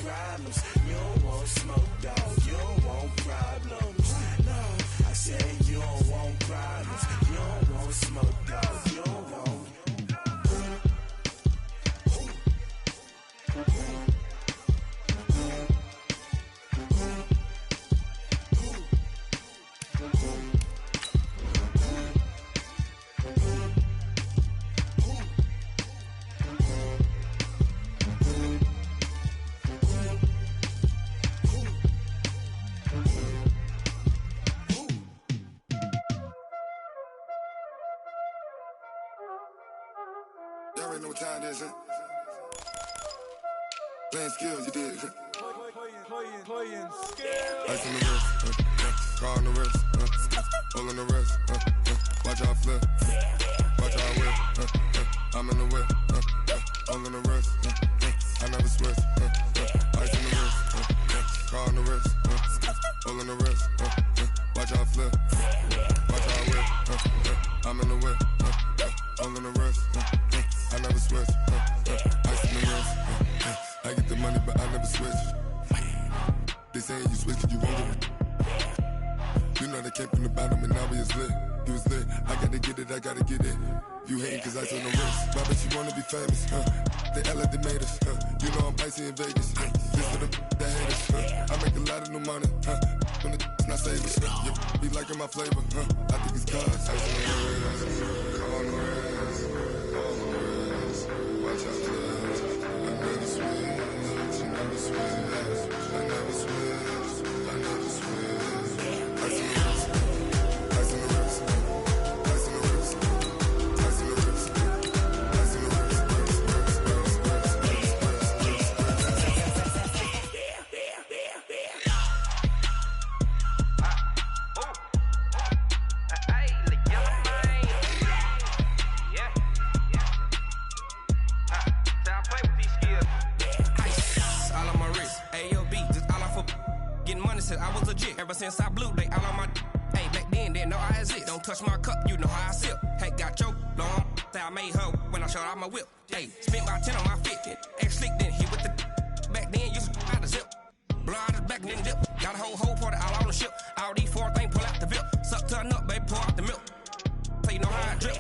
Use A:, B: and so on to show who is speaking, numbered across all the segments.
A: problems. You don't want smoke, dog. You don't want problems. No, I said you don't want problems. You don't want smoke, dog. You don't want.
B: Y'all already know what time it is, huh? Playing skills, you did.
C: Playing skills.
B: Ice on the wrist, car on the wrist, hole on the wrist, watch out flip, watch out whip, I'm in the whip, hole on the wrist, I never switch, ice on the wrist, car on the wrist, hole on the wrist, watch out flip, watch out whip, I'm in the whip, hole on the wrist, I never switch, ice on the wrist, I get the money but I never switch. They saying you switch cause you won't get it. You know they came from the bottom and now we is lit. You was lit, I gotta get it, I gotta get it. You hating cause I on the wrist. Why bet you wanna be famous, They act like they made us, You know I'm icy in Vegas, This for the that hate us, I make a lot of new money, When it's not savings, You be liking my flavor, I think it's cause ice on the wrist, car on the wrist, all on the wrist. Watch out for this, I never switch, you never switch. I never switch, I never switch. Ice on the wrist, ice on the wrist, ice on the wrist, ice on the wrist, ice on the wrist,
D: I was legit. Ever since I blew, they all on my. Hey, back then, didn't know I exist. Don't touch my cup, you know how I sip. Hey, got choked, long. Say I made her when I showed out my whip. Hey, spent about 10 on my fit. Ex slick, then hit with the. Back then, used to out the zip. Blow out his back, then dip. Got a whole party all on the ship. All these four things pull out the VIP. Suck to a nut, baby, pour out the milk. So you know how I drip.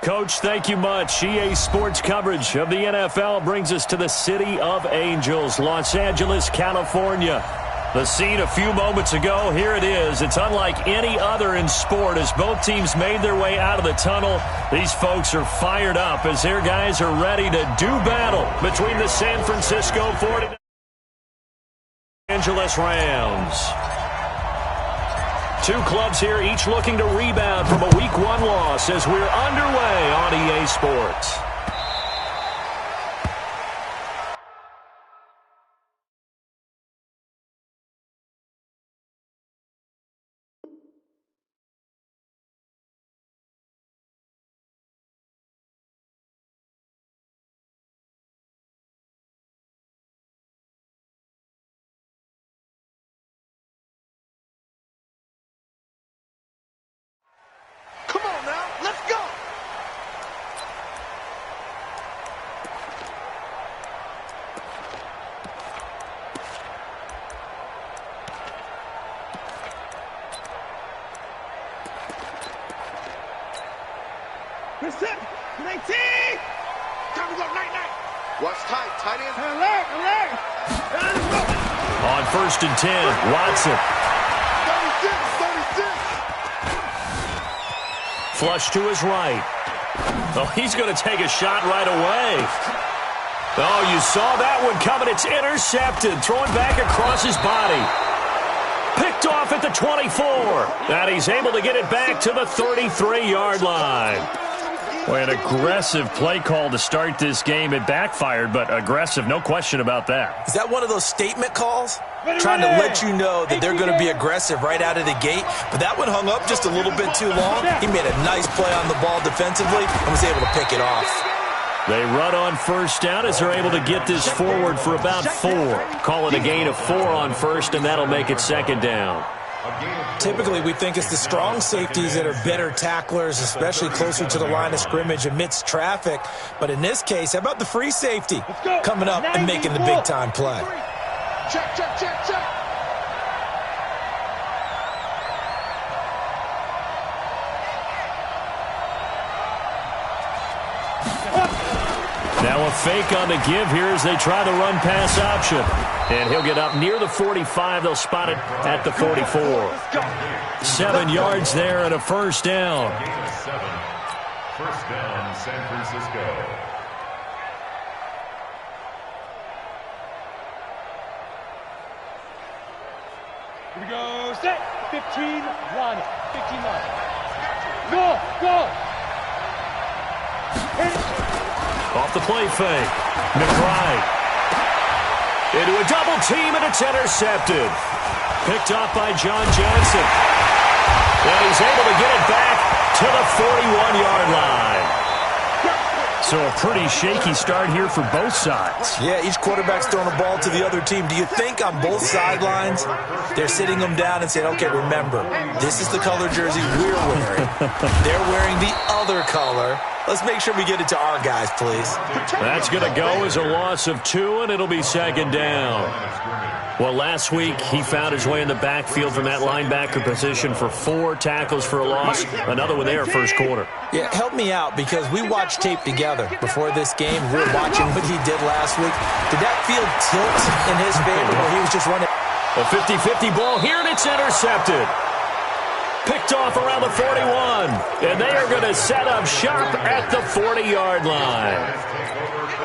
E: Coach, thank you much. EA Sports coverage of the NFL brings us to the City of Angels, Los Angeles, California. The scene a few moments ago, here it is. It's unlike any other in sport as both teams made their way out of the tunnel. These folks are fired up as their guys are ready to do battle between the San Francisco 49ers and Los Angeles Rams. Two clubs here, each looking to rebound from a Week 1 loss as we're underway on EA Sports.
C: Come on now, let's go. We're set. 19. Time to go night-night.
F: Watch tight end.
C: Alert.
E: On 1st and 10, Watson.
F: 36.
E: Flush to his right. Oh, he's going to take a shot right away. Oh, you saw that one coming. It's intercepted. Throwing back across his body. Picked off at the 24. And he's able to get it back to the 33-yard line. Boy, an aggressive play call to start this game. It backfired, but aggressive, no question about that.
G: Is that one of those statement calls? Trying to let you know that they're going to be aggressive right out of the gate. But that one hung up just a little bit too long. He made a nice play on the ball defensively and was able to pick it off.
E: They run on first down as they're able to get this forward for about 4. Call it a gain of 4 on first, and that'll make it second down.
G: Typically, we think it's the strong safeties that are better tacklers, especially closer to the line of scrimmage amidst traffic. But in this case, how about the free safety coming up and making the big-time play?
C: Check, check, check, check.
E: Now a fake on the give here as they try the run pass option. And he'll get up near the 45. They'll spot it at the 44. 7 yards there and a first down.
H: First down, San Francisco.
C: Here we go. Set. 15 line. 15 line. Go, go.
E: Off the play fake. McBride. Into a double team, and it's intercepted. Picked off by John Johnson. And he's able to get it back to the 41-yard line. So a pretty shaky start here for both sides.
G: Yeah, each quarterback's throwing a ball to the other team. Do you think on both sidelines they're sitting them down and saying, okay, remember, this is the color jersey we're wearing. They're wearing the other color. Let's make sure we get it to our guys, please.
E: That's going to go as a loss of 2, and it'll be second down. Well, last week he found his way in the backfield from that linebacker position for 4 tackles for a loss. Another one there first quarter.
G: Yeah, help me out because we watched tape together before this game. We were watching what he did last week. Did that field tilt in his favor where he was just running?
E: A 50-50 ball here, and it's intercepted. Picked off around the 41, and they are going to set up shop at the 40-yard line.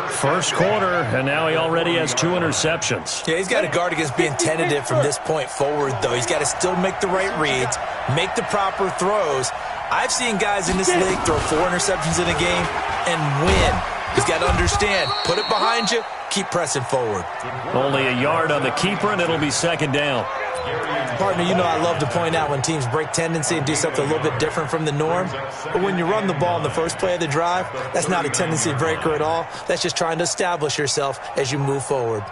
E: First quarter, and now he already has 2 interceptions.
G: Yeah, he's got to guard against being tentative from this point forward, though. He's got to still make the right reads, make the proper throws. I've seen guys in this league throw 4 interceptions in a game and win. He's got to understand, put it behind you, keep pressing forward.
E: Only a yard on the keeper, and it'll be second down.
G: Partner, you know I love to point out when teams break tendency and do something a little bit different from the norm. But when you run the ball in the first play of the drive, that's not a tendency breaker at all. That's just trying to establish yourself as you move forward.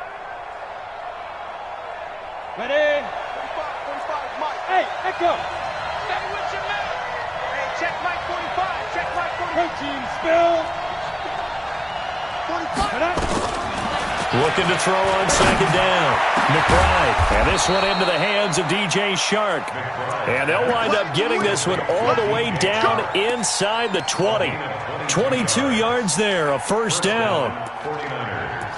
C: Ready? 45, Mike. Hey, echo. Stay with your man. Hey, check Mike 45. Check Mike 45. Protein spill. 45.
E: Looking to throw on second down. McBride. And this one into the hands of DJ Shark. And they'll wind up getting this one all the way down inside the 20. 22 yards there, a first down.
H: 49ers.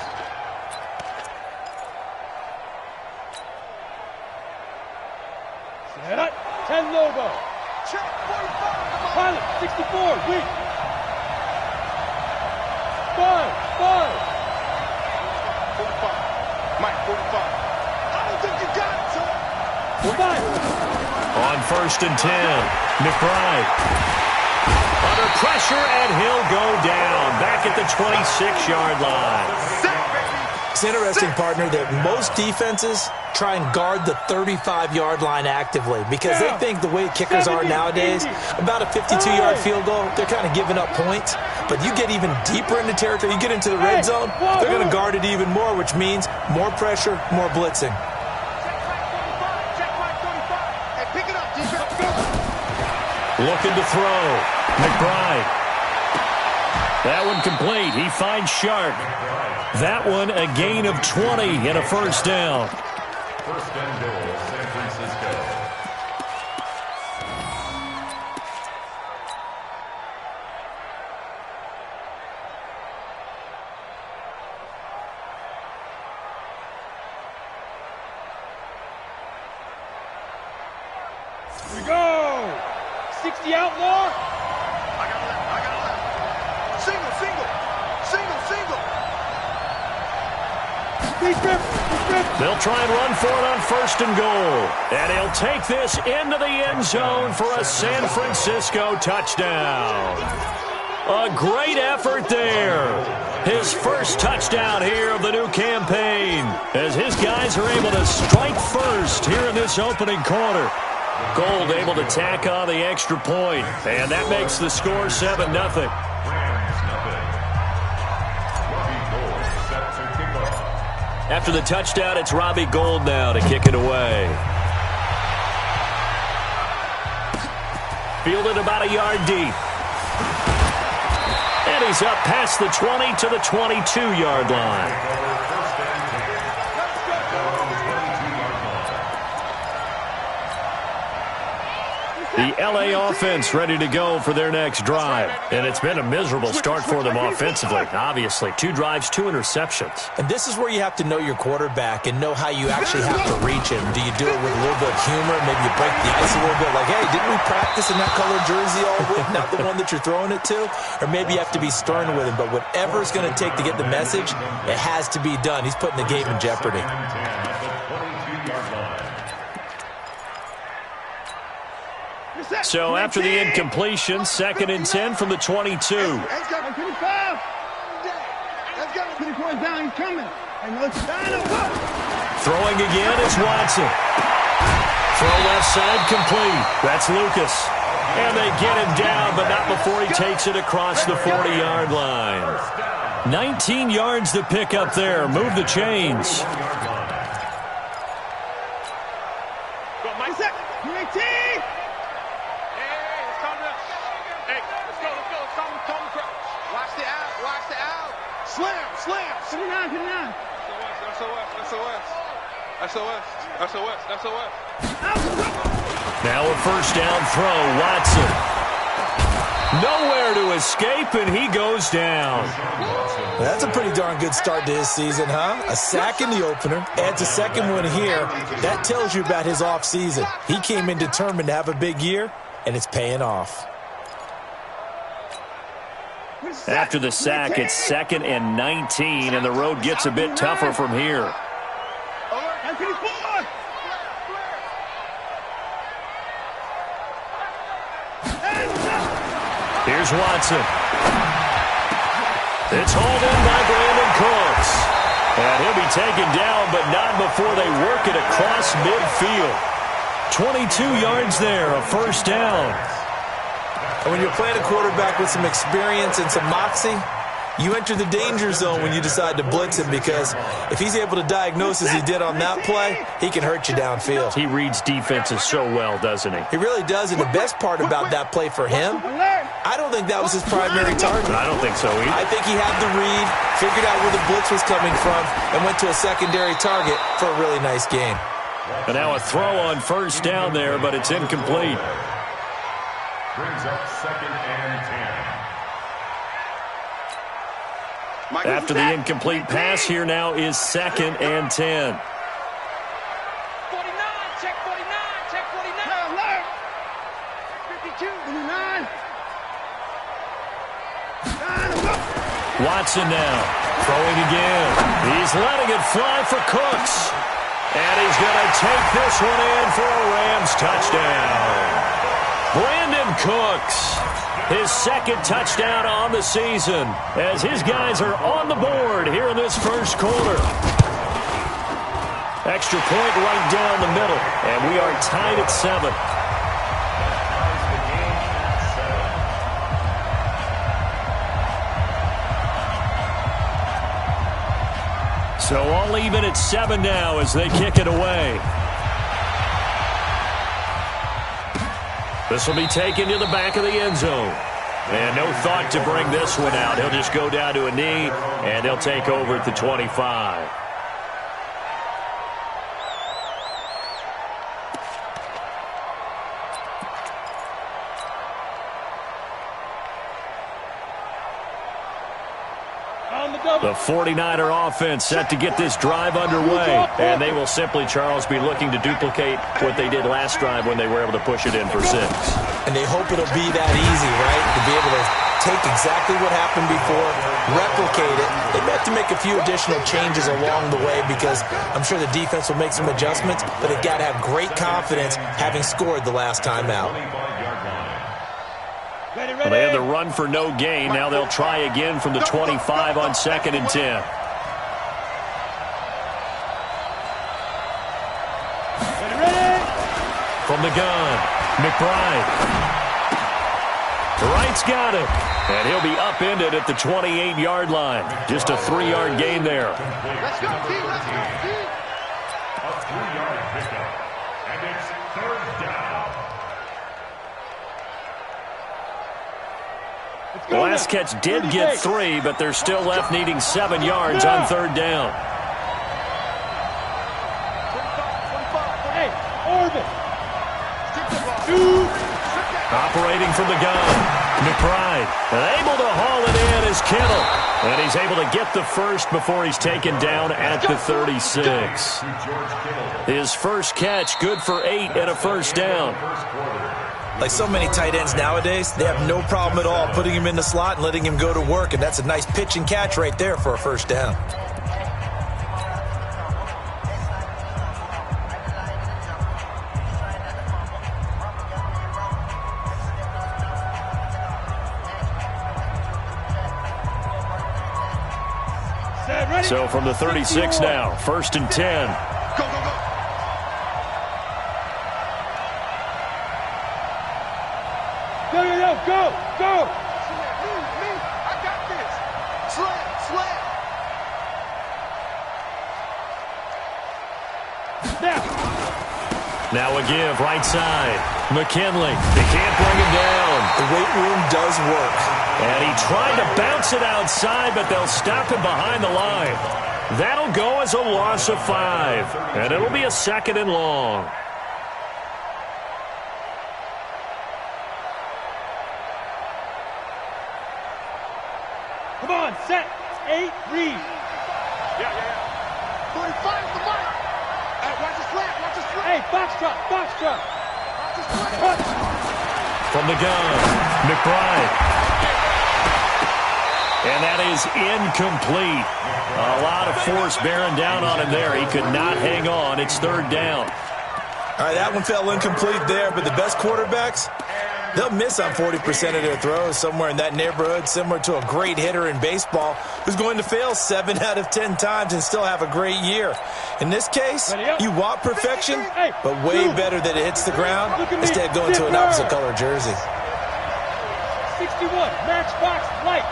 C: Set up. 10 logo. Check 45. Pilot 64. Weak. 5. 45. Mike, 45. I don't think you got it, sir. 5.
E: On first and 10, McBride. Under pressure, and he'll go down. Back at the 26-yard line.
G: It's interesting, partner, that most defenses try and guard the 35-yard line actively because they think the way kickers are nowadays, about a 52-yard field goal, they're kind of giving up points. But you get even deeper into territory, you get into the red zone, they're going to guard it even more, which means more pressure, more blitzing.
E: Looking to throw. McBride. That one complete. He finds Shark. That one a gain of 20 and a first down.
H: First and goal, San Francisco.
C: Here we go. 60 outlaw.
F: I got left. Single.
E: They'll try and run for it on first and goal. And he'll take this into the end zone for a San Francisco touchdown. A great effort there. His first touchdown here of the new campaign as his guys are able to strike first here in this opening quarter. Gold able to tack on the extra point, and that makes the score 7-0. After the touchdown, it's Robbie Gould now to kick it away. Fielded about a yard deep. And he's up past the 20 to the 22-yard line. The L.A. offense ready to go for their next drive. And it's been a miserable start for them offensively. Obviously, 2 drives, 2 interceptions.
G: And this is where you have to know your quarterback and know how you actually have to reach him. Do you do it with a little bit of humor? Maybe you break the ice a little bit like, hey, didn't we practice in that color jersey all week? Not the one that you're throwing it to? Or maybe you have to be stern with him. But whatever it's going to take to get the message, it has to be done. He's putting the game in jeopardy.
E: So after the incompletion, 2nd and 10 from the 22.
C: Throwing
E: again is Watson. Throw left side complete. That's Lucas. And they get him down, but not before he takes it across the 40-yard line. 19 yards to pick up there. Move the chains. Now a first down throw, Watson. Nowhere to escape, and he goes down.
G: That's a pretty darn good start to his season, huh? A sack in the opener, adds a second one here. That tells you about his offseason. He came in determined to have a big year, and it's paying off.
E: After the sack, it's 2nd and 19, and the road gets a bit tougher from here. Here's Watson. It's hauled in by Brandon Cooks. And he'll be taken down, but not before they work it across midfield. 22 yards there, a first down.
G: And when you're playing a quarterback with some experience and some moxie, you enter the danger zone when you decide to blitz him, because if he's able to diagnose as he did on that play, he can hurt you downfield.
E: He reads defenses so well, doesn't he?
G: He really does, and the best part about that play for him, I don't think that was his primary target.
E: I don't think so either.
G: I think he had the read, figured out where the blitz was coming from, and went to a secondary target for a really nice game.
E: And now a throw on first down there, but it's incomplete.
H: Brings up 2nd and 10.
E: After the incomplete pass, here now is 2nd and 10.
C: 49, check 49, check 49. 52, 49.
E: Watson now, throwing again. He's letting it fly for Cooks. And he's going to take this one in for a Rams touchdown. Brandon Cooks, his 2nd touchdown on the season, as his guys are on the board here in this first quarter. Extra point right down the middle, and we are tied at 7. So all even at 7 now as they kick it away. This will be taken to the back of the end zone. And no thought to bring this one out. He'll just go down to a knee, and they'll take over at the 25. The 49er offense set to get this drive underway. And they will simply, Charles, be looking to duplicate what they did last drive when they were able to push it in for 6.
G: And they hope it'll be that easy, right? To be able to take exactly what happened before, replicate it. They may have to make a few additional changes along the way, because I'm sure the defense will make some adjustments, but they've got to have great confidence having scored the last time out.
E: Well, they had the run for no gain. Now they'll try again from the 25 on 2nd and 10. From the gun, McBride. Wright's got it. And he'll be upended at the 28-yard line. Just a 3-yard gain there.
F: Let's go, T. Let's go, T.
H: A 3-yard pickup. And it's 3rd down.
E: The last catch did get 3, but they're still left needing 7 yards on third down.
C: Hey, Orbit.
E: Operating from the gun, McBride able to haul it in as Kittle. And he's able to get the first before he's taken down at the 36. His first catch, good for 8 and a first down.
G: Like so many tight ends nowadays, they have no problem at all putting him in the slot and letting him go to work, and that's a nice pitch and catch right there for a first down.
E: So from the 36 now, 1st and 10.
F: Go, go, go.
C: Go.
F: Me. I got this. Slam.
E: Now a give, right side. McKinley, they can't bring him down.
G: The weight room does work.
E: And he tried to bounce it outside, but they'll stop him behind the line. That'll go as a loss of 5. And it'll be a 2nd and long.
C: Come on, set. 8, read.
F: Yeah. 45 the mark. Watch the slant.
C: Hey, foxtrot.
F: Watch the slant.
E: From the gun, McBride. And that is incomplete. A lot of force bearing down on him there. He could not hang on. It's 3rd down.
G: All right, that one fell incomplete there, but the best quarterbacks, they'll miss on 40% of their throws, somewhere in that neighborhood, similar to a great hitter in baseball who's going to fail 7 out of 10 times and still have a great year. In this case, you want perfection, but way better that it hits the ground instead of going to an opposite color jersey.
C: 61, Matchbox Light.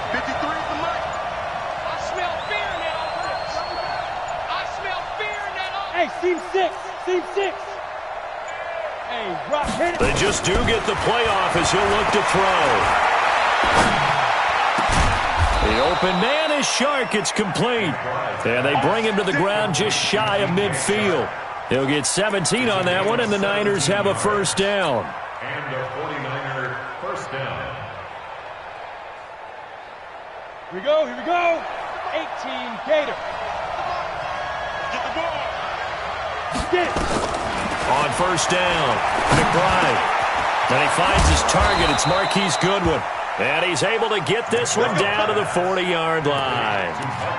F: 53 is the mic.
C: I smell fear in that offense. I smell fear in that offense. Hey, Seam 6. Hey, Rock, hit it.
E: They just do get the playoff as he'll look to throw. The open man is Shark. It's complete. And they bring him to the ground just shy of midfield. He'll get 17 on that one, and the Niners have a first down.
H: And a 49er first down.
C: Here we go. 18, Gator.
F: Get the ball.
C: Get it.
E: On first down, McBride. And he finds his target. It's Marquise Goodwin. And he's able to get this one down to the 40-yard line.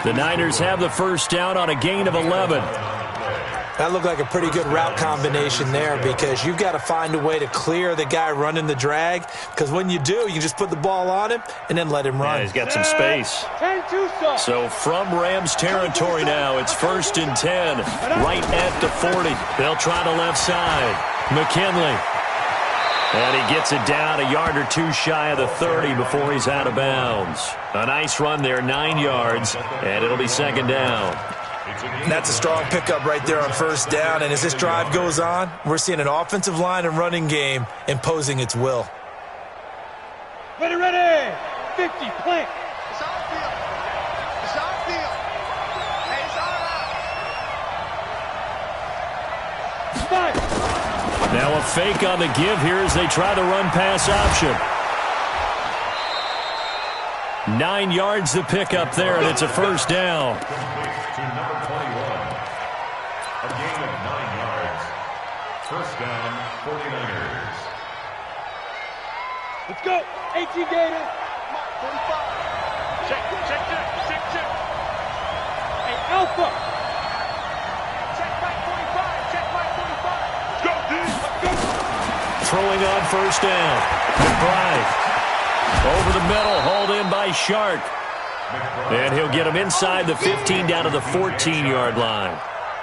E: The Niners have the first down on a gain of 11.
G: That looked like a pretty good route combination there because you've got to find a way to clear the guy running the drag, because when you do, you can just put the ball on him and then let him run.
E: Yeah, he's got some space.
C: 10-2.
E: So from Rams territory now, it's 1st and 10, right at the 40. They'll try the left side. McKinley. And he gets it down a yard or 2 shy of the 30 before he's out of bounds. A nice run there, 9 yards, and it'll be 2nd down.
G: And that's a strong pickup right there on first down. And as this drive goes on, we're seeing an offensive line and running game imposing its will.
C: Ready. 50, plant.
F: It's our field. Hey, it's all right.
C: 5.
E: Now a fake on the give here as they try the run-pass option. 9 yards the pickup there, and it's a first down.
H: To number 21. A gain of 9 yards. First down, 49ers.
C: Let's go. 18, Gator.
F: 45. Check.
C: Hey, Alpha.
F: Check my 45. Go, dude.
E: Throwing on first down. McBride. Over the middle, hauled in by Shark. And he'll get him inside the 15 down to the 14-yard line.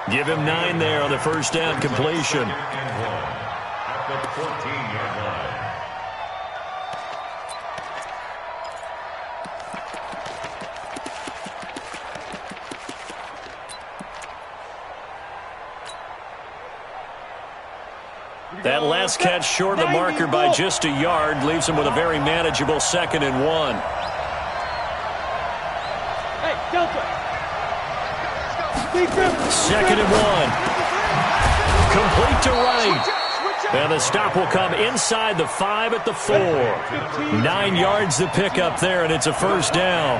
E: Give him 9 there on the first down completion.
H: At the 14-yard line.
C: Here
E: That last catch short of the marker by just a yard leaves him with a very manageable 2nd and 1.
C: Hey, Delta.
E: 2nd and 1. Complete to right. And the stop will come inside the 5 at the 4. 9 yards to pick up there, and it's a first down.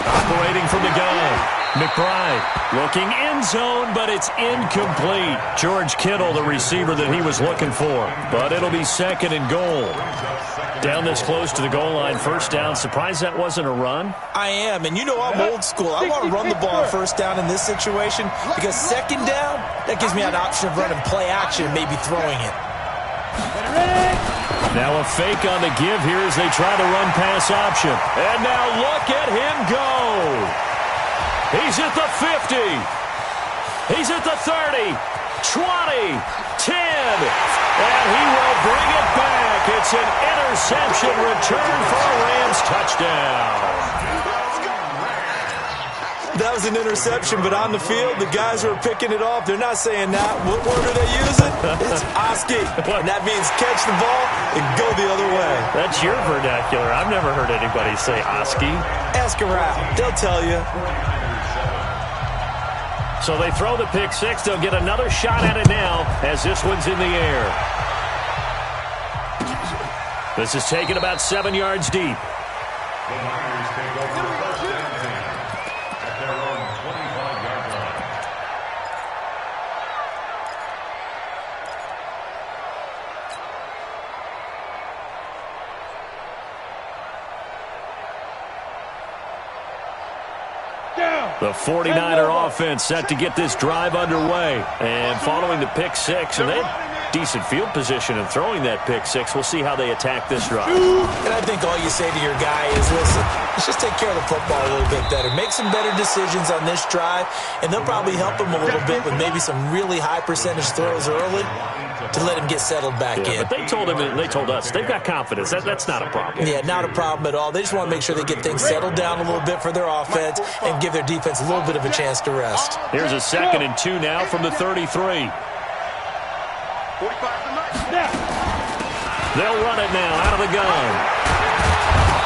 E: Operating from the gun. McBride looking end zone, but it's incomplete. George Kittle, the receiver that he was looking for. But it'll be 2nd and goal. Down this close to the goal line, first down. Surprised that wasn't a run?
G: I am, and you know I'm old school. I want to run the ball on first down in this situation because 2nd down, that gives me an option of running play action and maybe throwing it.
E: Now a fake on the give here as they try the run pass option. And now look at him go. He's at the 50. He's at the 30, 20, 10. And he will bring it back. It's an interception return for a Rams touchdown.
G: That was an interception, but on the field, the guys who are picking it off, they're not saying that. What word are they using? It's Oski. And that means catch the ball and go the other way.
E: That's your vernacular. I've never heard anybody say Oski.
G: Ask around. They'll tell you.
E: So they throw the pick 6. They'll get another shot at it now as this one's in the air. This is taken about 7 yards deep.
H: The Niners take over first and 10 at their own 25-yard line.
E: The 49er offense set to get this drive underway. And following the pick 6, and they had decent field position in throwing that pick 6. We'll see how they attack this drive.
G: And I think all you say to your guy is, listen, let's just take care of the football a little bit better. Make some better decisions on this drive, and they'll probably help him a little bit with maybe some really high percentage throws early to let him get settled back in.
E: But they told him, and they told us, they've got confidence. That's not a problem.
G: Yeah, not a problem at all. They just want to make sure they get things settled down a little bit for their offense and give their defense a little bit of a chance to rest.
E: Here's a 2nd and 2 now from the 33.
F: 45
E: They'll run it now out of the gun.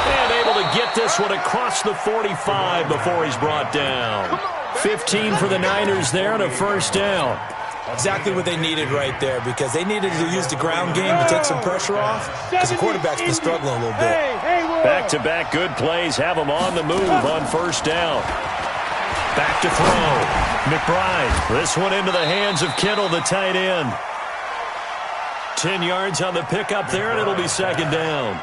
E: And able to get this one across the 45 before he's brought down. 15 for the Niners there and a first down.
G: Exactly what they needed right there because they needed to use the ground game to take some pressure off because the quarterback's been struggling a little bit.
E: Back-to-back good plays have them on the move on first down. Back to throw. McBride. This one into the hands of Kittle, the tight end. 10 yards on the pickup there, and it'll be 2nd down.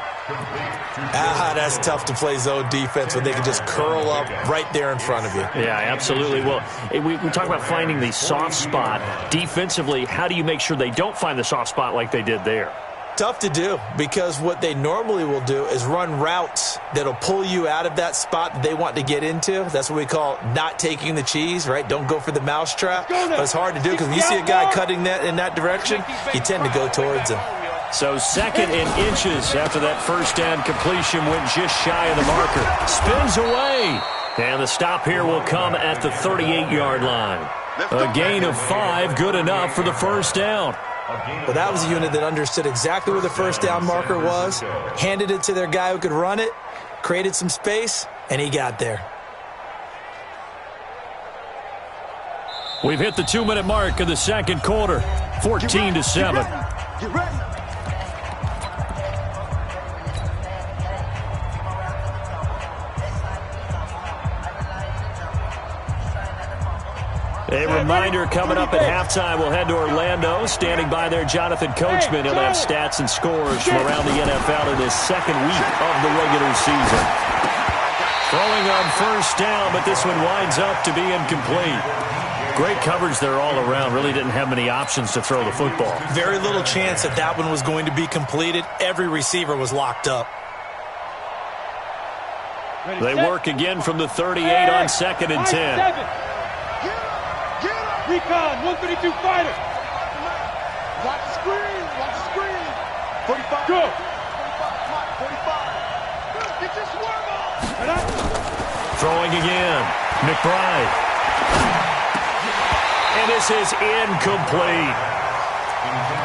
G: That's tough to play zone defense when they can just curl up right there in front of you.
E: Yeah, absolutely. Well, we talk about finding the soft spot. Defensively, how do you make sure they don't find the soft spot like they did there?
G: Tough to do because what they normally will do is run routes that'll pull you out of that spot that they want to get into. That's what we call not taking the cheese, right? Don't go for the mousetrap. But it's hard to do because when you see a guy cutting that in that direction, you tend to go towards him.
E: So 2nd and inches after that first down completion went just shy of the marker. Spins away. And the stop here will come at the 38-yard line. A gain of 5, good enough for the first down.
G: Well, that was a unit that understood exactly where the first down marker was, handed it to their guy who could run it, created some space, and he got there.
E: We've hit the 2-minute mark of the second quarter, 14-7.
F: Get ready.
E: A reminder coming up at halftime, we'll head to Orlando. Standing by there, Jonathan Coachman. He'll have stats and scores from around the NFL in his 2nd week of the regular season. Throwing on first down, but this one winds up to be incomplete. Great coverage there all around. Really didn't have many options to throw the football.
G: Very little chance that that one was going to be completed. Every receiver was locked up.
E: They work again from the 38 on 2nd and 10.
C: Recon, 132 fighter.
F: Watch the screen. Watch the screen. 45.
C: Go.
F: 45. Get your swerve on.
E: Throwing again. McBride. And this is incomplete.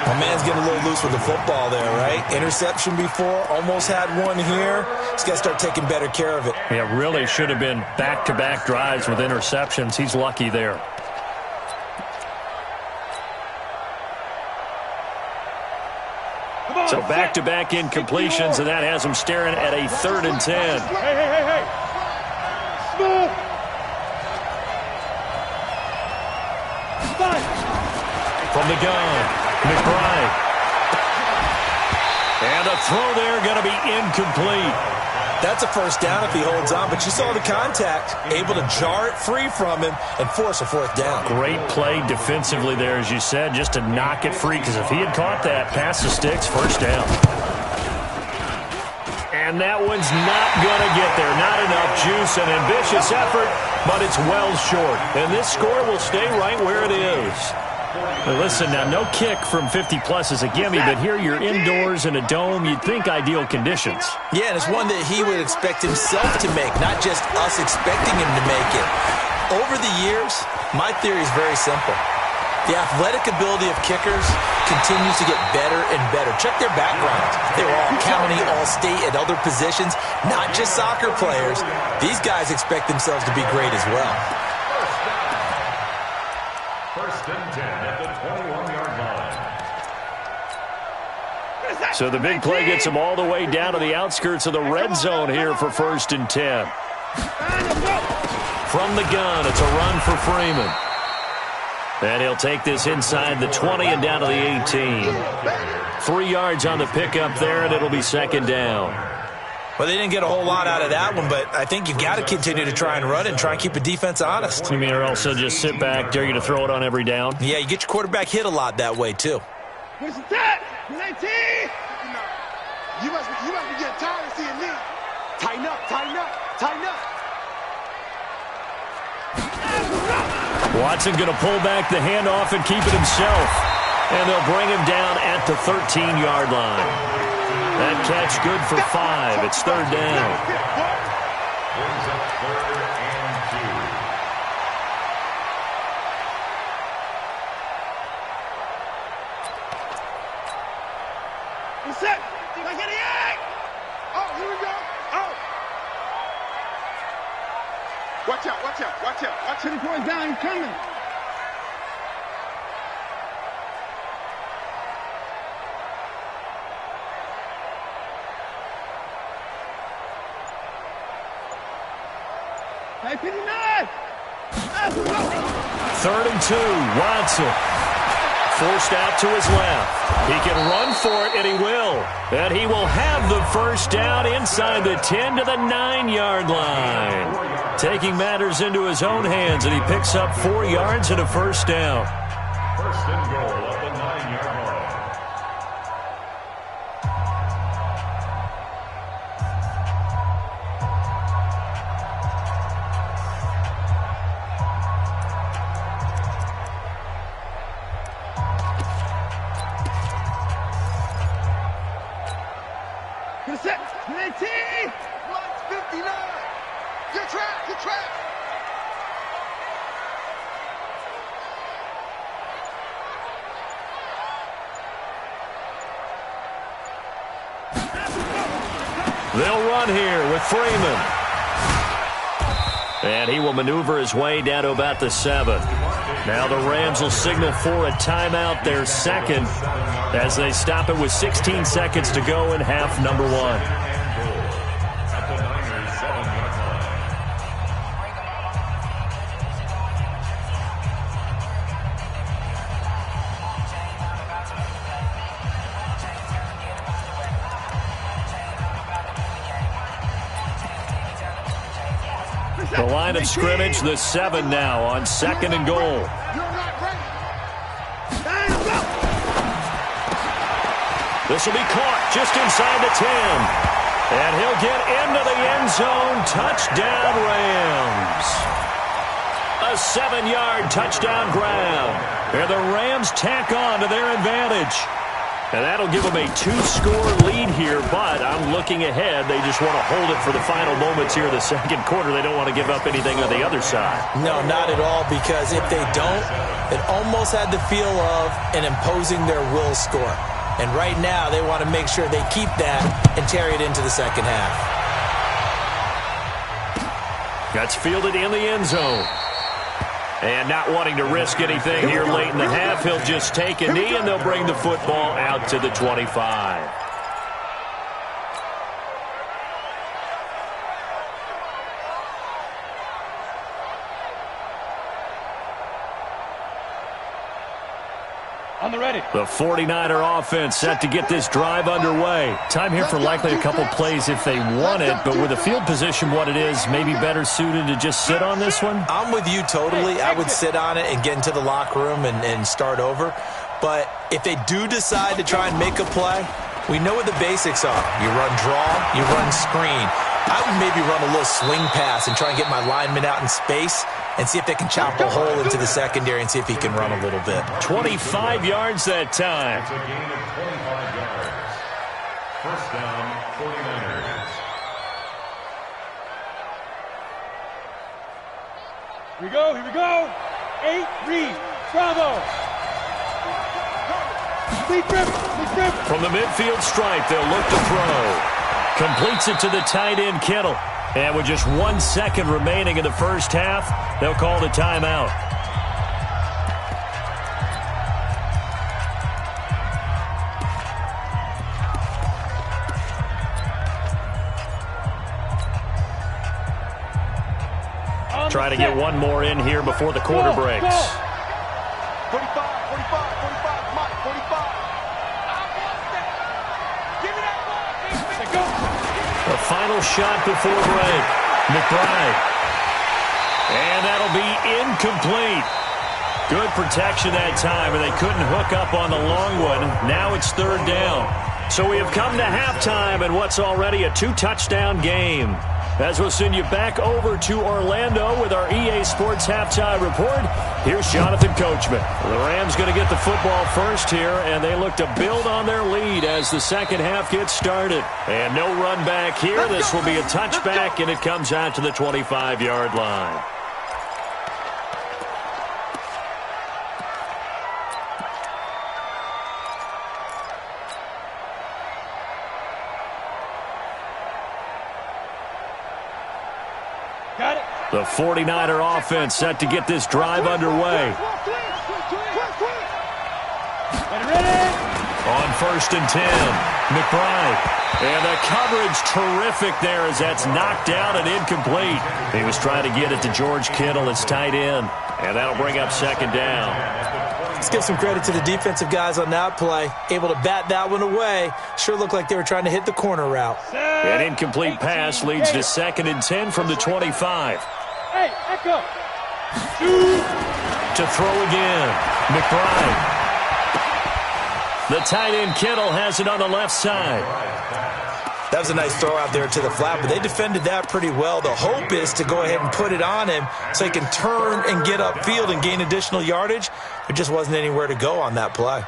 G: My man's getting a little loose with the football there, right? Interception before, almost had one here. He's got to start taking better care of it.
E: Yeah, really should have been back-to-back drives with interceptions. He's lucky there. So back-to-back incompletions, and that has him staring at a 3rd and 10.
F: Hey. Smooth.
E: From the gun, McBride. And a throw there going to be incomplete.
G: That's a first down if he holds on, but you saw the contact, able to jar it free from him and force a 4th down.
E: Great play defensively there, as you said, just to knock it free, because if he had caught that, pass the sticks, 1st down. And that one's not going to get there. Not enough juice, an ambitious effort, but it's well short. And this score will stay right where it is. Now listen, now no kick from 50-plus is a gimme, but here you're indoors in a dome. You'd think ideal conditions.
G: Yeah, and it's one that he would expect himself to make, not just us expecting him to make it. Over the years, my theory is very simple. The athletic ability of kickers continues to get better and better. Check their backgrounds. They were all county, all state, at other positions, not just soccer players. These guys expect themselves to be great as well.
H: 1st and 10 at the 21-yard line.
E: So the big play gets him all the way down to the outskirts of the red zone here for 1st and 10. From the gun, it's a run for Freeman. And he'll take this inside the 20 and down to the 18. 3 yards on the pickup there, and it'll be 2nd down.
G: Well, they didn't get a whole lot out of that one, but I think you've got to continue to try and run and try and keep the defense honest.
E: You mean, or also just sit back, dare you to throw it on every down?
G: Yeah, you get your quarterback hit a lot that way, too.
F: What's that? 19! You must be getting tired of seeing me. Tighten up.
E: Watson going to pull back the handoff and keep it himself. And they'll bring him down at the 13-yard line. That catch good for 5. It's 3rd down.
H: Brings up 3rd and
F: 2. What's that? Oh, here we go. Oh. Watch out. Watch him going down. He's coming. Hey, 59.
E: 3rd and 2. Watson. Forced out to his left. He can run for it, and he will. And he will have the 1st down inside the 10 to the 9-yard line. Taking matters into his own hands, and he picks up 4 yards and a 1st down.
H: 1st and goal at the 9-yard line.
F: Set. 19. 59. Good track.
E: They'll run here with Freeman. And he will maneuver his way down to about the 7. Now the Rams will signal for a timeout, their 2nd, as they stop it with 16 seconds to go in half number 1.
H: At the Niners' 7-yard line.
E: The line of scrimmage, the 7 now on 2nd and goal. This will be caught just inside the 10. And he'll get into the end zone. Touchdown, Rams. A 7-yard touchdown grab. And the Rams tack on to their advantage. And that'll give them a 2-score lead here, but I'm looking ahead. They just want to hold it for the final moments here in the second quarter. They don't want to give up anything on the other side.
G: No, not at all, because if they don't, it almost had the feel of an imposing their will score. And right now, they want to make sure they keep that and carry it into the second half.
E: That's fielded in the end zone. And not wanting to risk anything here late in the half, he'll just take a knee, and they'll bring the football out to the 25.
C: On the ready.
E: The 49er offense set to get this drive underway. Time here for likely a couple plays if they want it, but with the field position what it is, maybe better suited to just sit on this one?
G: I'm with you totally. I would sit on it and get into the locker room and start over. But if they do decide to try and make a play, we know what the basics are. You run draw, you run screen. I would maybe run a little swing pass and try and get my lineman out in space and see if they can chop a hole into the secondary and see if he can run a little bit.
E: 25 yards that time.
H: It's a gain of 25 yards. First down, 49ers.
C: Here we go, here we go. 8, read, bravo. Lead grip, lead grip.
E: From the midfield stripe, they'll look to throw. Completes it to the tight end, Kittle. And with just 1 second remaining in the first half, they'll call the timeout. Try to get one more in here before the quarter breaks.
F: 45, 45, 45, Mike, 45. Give me that ball,
E: The final shot before break. McBride. And that'll be incomplete. Good protection that time, and they couldn't hook up on the long one. Now it's third down. So we have come to halftime in what's already a 2-touchdown game. As we'll send you back over to Orlando with our EA Sports Halftime Report, here's Jonathan Coachman. The Rams going to get the football first here, and they look to build on their lead as the second half gets started. And no run back here. This will be a touchback, and it comes out to the 25-yard line. The 49er offense set to get this drive underway. On first and 10, McBride. And the coverage terrific there as that's knocked out and incomplete. He was trying to get it to George Kittle, his tight end. And that'll bring up second down.
G: Let's give some credit to the defensive guys on that play. Able to bat that one away. Sure looked like they were trying to hit the corner route.
E: An incomplete pass leads to second and 10 from the 25.
C: Hey, Echo.
E: To throw again. McBride. The tight end Kittle has it on the left side.
G: That was a nice throw out there to the flat, but they defended that pretty well. The hope is to go ahead and put it on him so he can turn and get upfield and gain additional yardage. There just wasn't anywhere to go on that play.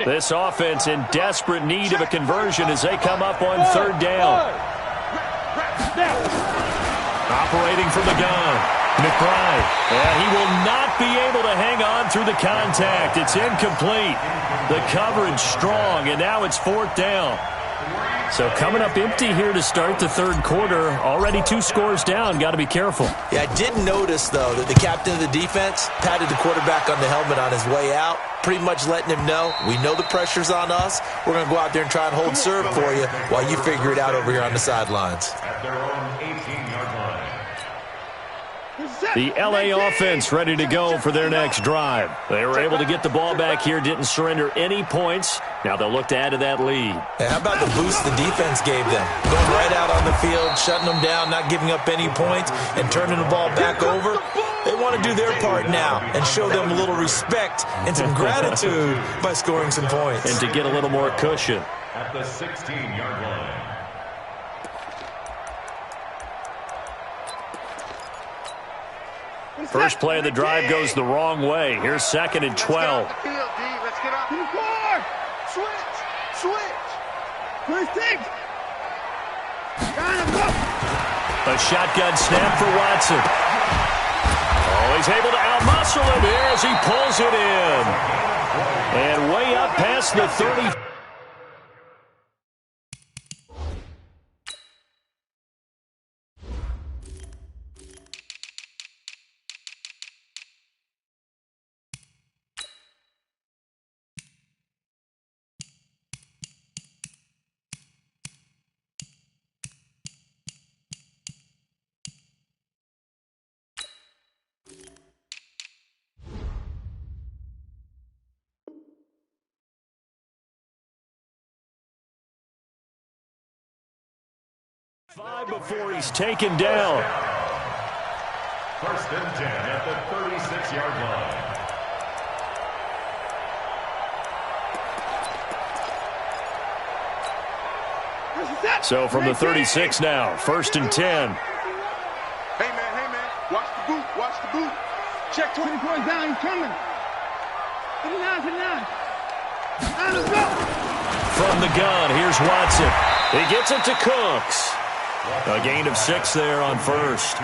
E: This offense in desperate need of a conversion as they come up on third down. Operating from the gun, McBride. And he will not be able to hang on through the contact. It's incomplete. The coverage strong, and now it's fourth down. So coming up empty here to start the third quarter. Already 2 scores down. Got to be careful.
G: Yeah, I did notice, though, that the captain of the defense patted the quarterback on the helmet on his way out, pretty much letting him know, we know the pressure's on us. We're going to go out there and try and hold serve for you while you figure it out over here on the sidelines.
H: At their own 18-yard line.
E: The LA offense ready to go for their next drive. They were able to get the ball back here, didn't surrender any points. Now they'll look to add to that lead.
G: And how about the boost the defense gave them? Going right out on the field, shutting them down, not giving up any points, and turning the ball back over. They want to do their part now and show them a little respect and some gratitude by scoring some points.
E: And to get a little more cushion.
H: At the 16-yard line.
E: First play of the drive goes the wrong way. Here's 2nd and 12.
F: Let's get up. Switch. 26.
E: A shotgun snap for Watson. Oh, he's able to outmuscle him here as he pulls it in. And way up past the 30. Five before he's taken down.
H: 1st and 10 at the 36-yard line.
E: So from the 36 now, 1st and 10.
F: Hey, man. Watch the boot. Check 20 points down. He's coming. 59. Let's go.
E: From the gun, here's Watson. He gets it to Cooks. A gain of 6 there on 1st.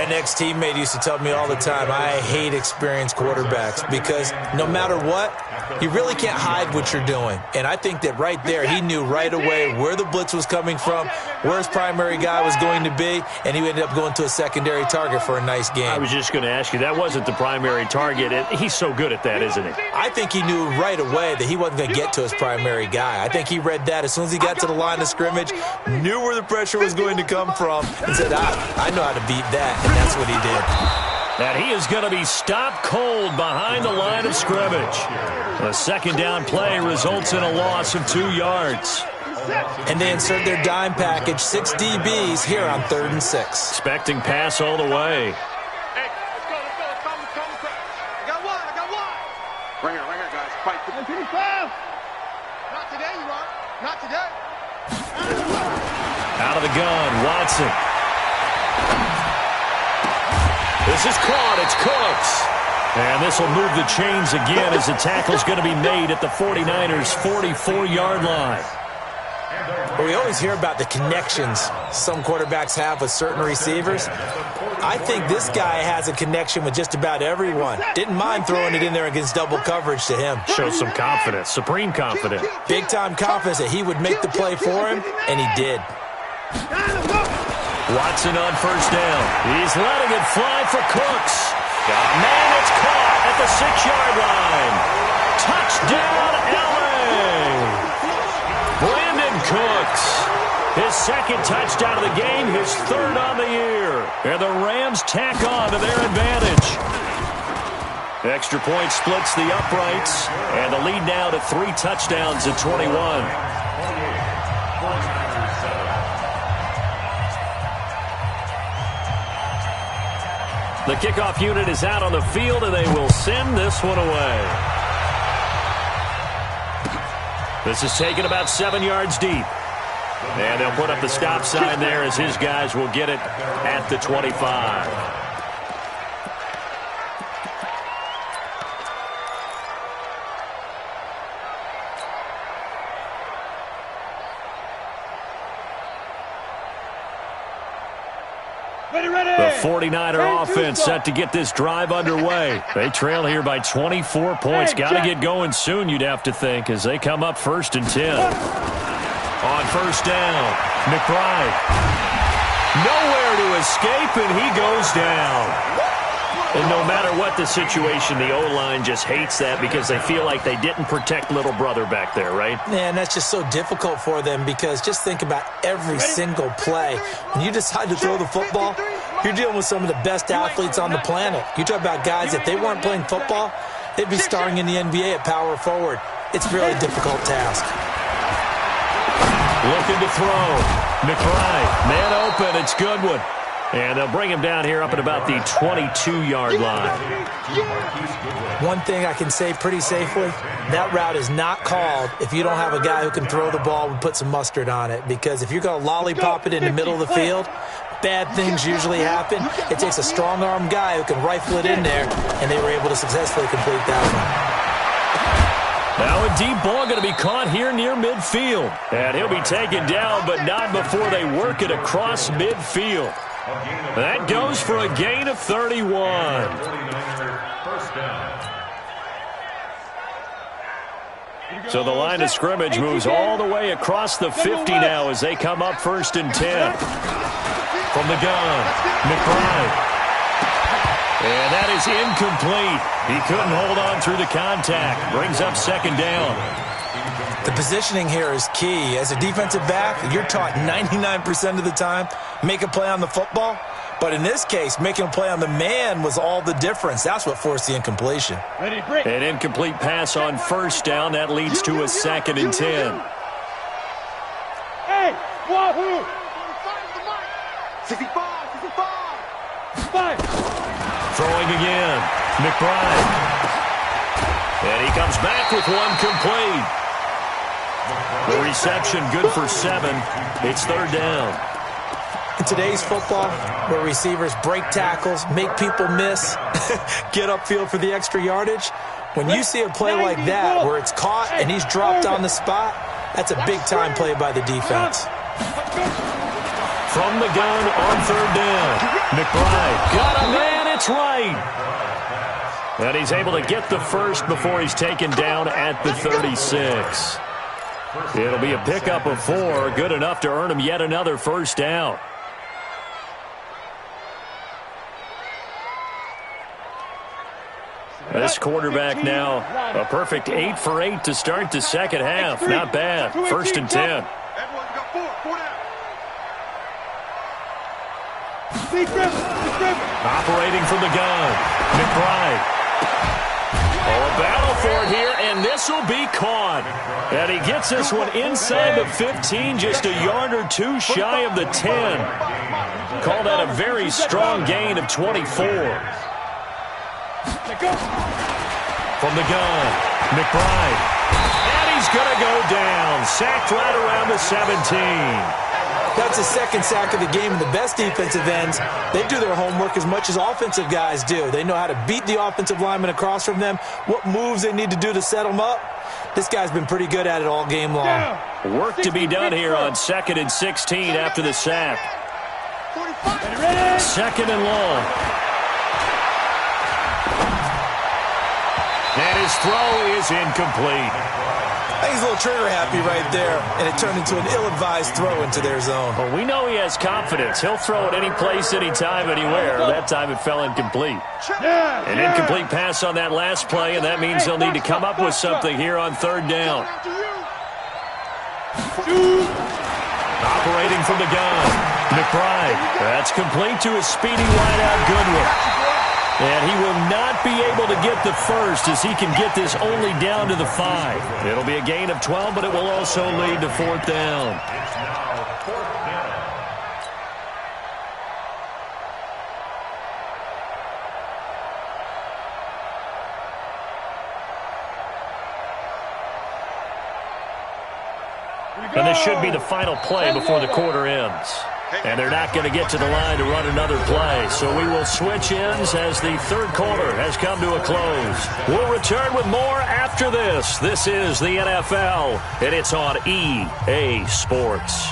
G: An ex-teammate used to tell me all the time, I hate experienced quarterbacks because no matter what, you really can't hide what you're doing. And I think that right there, he knew right away where the blitz was coming from, where his primary guy was going to be, and he ended up going to a secondary target for a nice game.
E: I was just going to ask you, that wasn't the primary target. He's so good at that, isn't he?
G: I think he knew right away that he wasn't going to get to his primary guy. I think he read that as soon as he got to the line of scrimmage, knew where the pressure was going to come from, and said, I know how to beat that, and that's what he did.
E: And he is going to be stopped cold behind the line of scrimmage. The 2nd down play results in a loss of 2 yards.
G: And they insert their dime package, 6 DBs here on 3rd and 6.
E: Expecting pass all the way.
F: Hey, let's go. Come. I got one. Right here, guys. Fight. 55. Not today, you are. Not today.
E: Out of the gun, Watson. This is caught. It's Cooks. And this will move the chains again as the tackle's going to be made at the 49ers' 44-yard line.
G: Well, we always hear about the connections some quarterbacks have with certain receivers. I think this guy has a connection with just about everyone. Didn't mind throwing it in there against double coverage to him.
E: Shows some confidence, supreme confidence.
G: Big-time confidence that he would make the play for him, and he did.
E: Watson on 1st down. He's letting it fly for Cooks. Man, it's caught at the 6-yard line. Touchdown, LA! Brandon Cooks. His 2nd touchdown of the game, his 3rd on the year. And the Rams tack on to their advantage. Extra point splits the uprights. And the lead now to 3 touchdowns at 21. The kickoff unit is out on the field, and they will send this one away. This is taken about 7 yards deep. And they'll put up the stop sign there as his guys will get it at the 25. The 49er offense set to get this drive underway. They trail here by 24 points. Got to get going soon, you'd have to think, as they come up 1st and 10. On 1st down, McBride. Nowhere to escape, and he goes down. And no matter what the situation, the O-line just hates that because they feel like they didn't protect little brother back there, right?
G: Man, that's just so difficult for them because just think about every single play. When you decide to throw the football, you're dealing with some of the best athletes on the planet. You talk about guys, if they weren't playing football, they'd be starring in the NBA at power forward. It's a really difficult task.
E: Looking to throw. McBride, man open, it's Goodwin. And they'll bring him down here up at about the 22-yard line.
G: One thing I can say pretty safely, that route is not called if you don't have a guy who can throw the ball and put some mustard on it. Because if you're going to lollipop it in the middle of the field, bad things usually happen. It takes a strong-arm guy who can rifle it in there, and they were able to successfully complete that one.
E: Now a deep ball going to be caught here near midfield. And he'll be taken down, but not before they work it across midfield. That goes for a gain of 31.
H: First down.
E: So the line of scrimmage moves all the way across the 50 now as they come up 1st and 10. From the gun, McBride. And that is incomplete. He couldn't hold on through the contact. Brings up 2nd down.
G: The positioning here is key. As a defensive back, you're taught 99% of the time, make a play on the football. But in this case, making a play on the man was all the difference. That's what forced the incompletion.
E: An incomplete pass on 1st down. That leads to a 2nd and 10.
C: Hey, wahoo!
F: 65.
E: Throwing again. McBride. And he comes back with one complete. The reception good for 7. It's 3rd down.
G: In today's football, where receivers break tackles, make people miss, get upfield for the extra yardage, when you see a play like that where it's caught and he's dropped on the spot, that's a big-time play by the defense.
E: From the gun on 3rd down. McBride got a man. It's right. And he's able to get the first before he's taken down at the 36. It'll be a pickup of 4, good enough to earn him yet another 1st down. This quarterback now, a perfect 8 for 8 to start the second half. Not bad. 1st and 10. Operating from the gun. McBride. Oh, a battle for it here, and this will be caught. And he gets this one inside the 15, just a yard or 2 shy of the 10. Call that a very strong gain of 24. From the gun, McBride. And he's going to go down. Sacked right around the 17.
G: That's the 2nd sack of the game, and the best defensive ends, they do their homework as much as offensive guys do. They know how to beat the offensive lineman across from them, what moves they need to do to set them up. This guy's been pretty good at it all game long.
E: Work to be done here on 2nd and 16 after the sack. 2nd and long. And his throw is incomplete.
G: I think he's a little trigger happy right there, and it turned into an ill-advised throw into their zone.
E: Well, we know he has confidence. He'll throw it any place, anytime, anywhere. That time it fell incomplete. An incomplete pass on that last play, and that means they'll need to come up with something here on 3rd down. Operating from the gun, McBride. That's complete to his speedy wideout Goodwin. And he will not be able to get the first as he can get this only down to the 5. It'll be a gain of 12, but it will also lead to 4th down.
H: It's now 4th down.
E: And this should be the final play before the quarter ends. And they're not going to get to the line to run another play. So we will switch ends as the 3rd quarter has come to a close. We'll return with more after this. This is the NFL, and it's on EA Sports.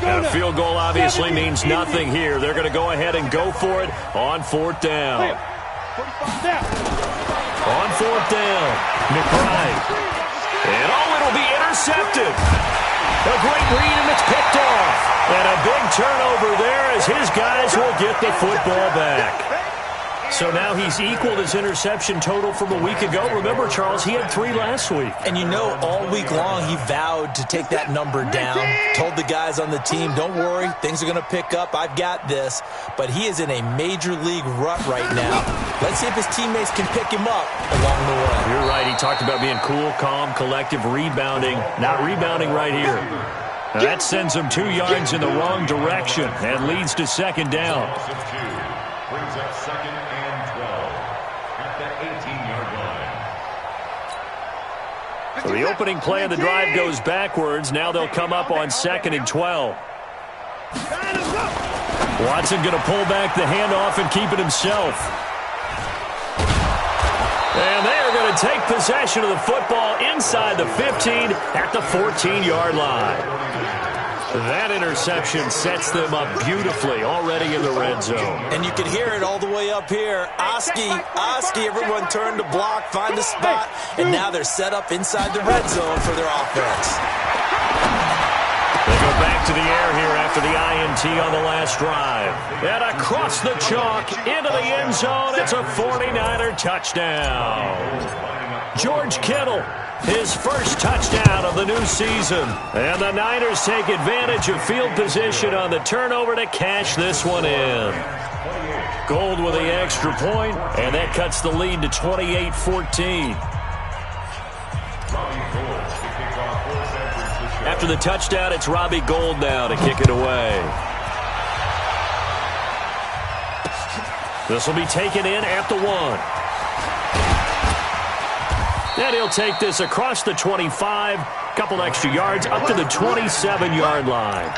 E: And a field goal obviously means nothing here. They're going to go ahead and go for it on 4th down. On 4th down, McBride. And it'll be intercepted. A great read, and it's picked off. And a big turnover there as his guys will get the football back. So now he's equaled his interception total from a week ago. Remember, Charles, he had 3 last week.
G: And you know, all week long he vowed to take that number down. Told the guys on the team, don't worry, things are going to pick up. I've got this. But he is in a major league rut right now. Let's see if his teammates can pick him up along the way.
E: You're right. He talked about being cool, calm, collective, rebounding. Not rebounding right here. Now that sends him 2 yards in the wrong direction and leads to 2nd down.
H: Brings up 2nd and 12 at the 18-yard line.
E: So the opening play of the drive goes backwards. Now they'll come up on 2nd and 12. Watson going to pull back the handoff and keep it himself. And they are going to take possession of the football inside the 15 at the 14-yard line. That interception sets them up beautifully already in the red zone.
G: And you can hear it all the way up here. Oski, everyone turned to block, find a spot, and now they're set up inside the red zone for their offense.
E: They go back to the air here after the INT on the last drive. And across the chalk into the end zone, it's a 49er touchdown. George Kittle, his first touchdown of the new season. And the Niners take advantage of field position on the turnover to cash this one in. Gold with the extra point, and that cuts the lead to 28-14. After the touchdown, it's Robbie Gould now to kick it away. This will be taken in at the 1. And he'll take this across the 25, couple extra yards, up to the 27-yard line.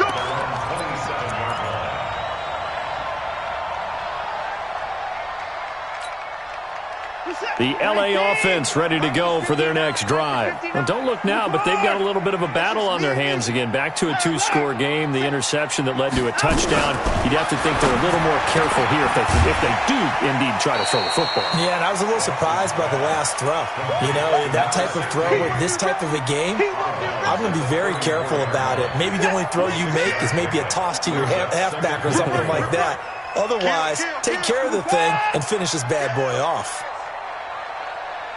E: The LA offense ready to go for their next drive. Well, don't look now, but they've got a little bit of a battle on their hands again. Back to a 2-score game, the interception that led to a touchdown. You'd have to think they're a little more careful here if they do indeed try to throw the football.
G: Yeah, and I was a little surprised by the last throw. You know, that type of throw with this type of a game, I'm going to be very careful about it. Maybe the only throw you make is maybe a toss to your halfback or something like that. Otherwise, take care of the thing and finish this bad boy off.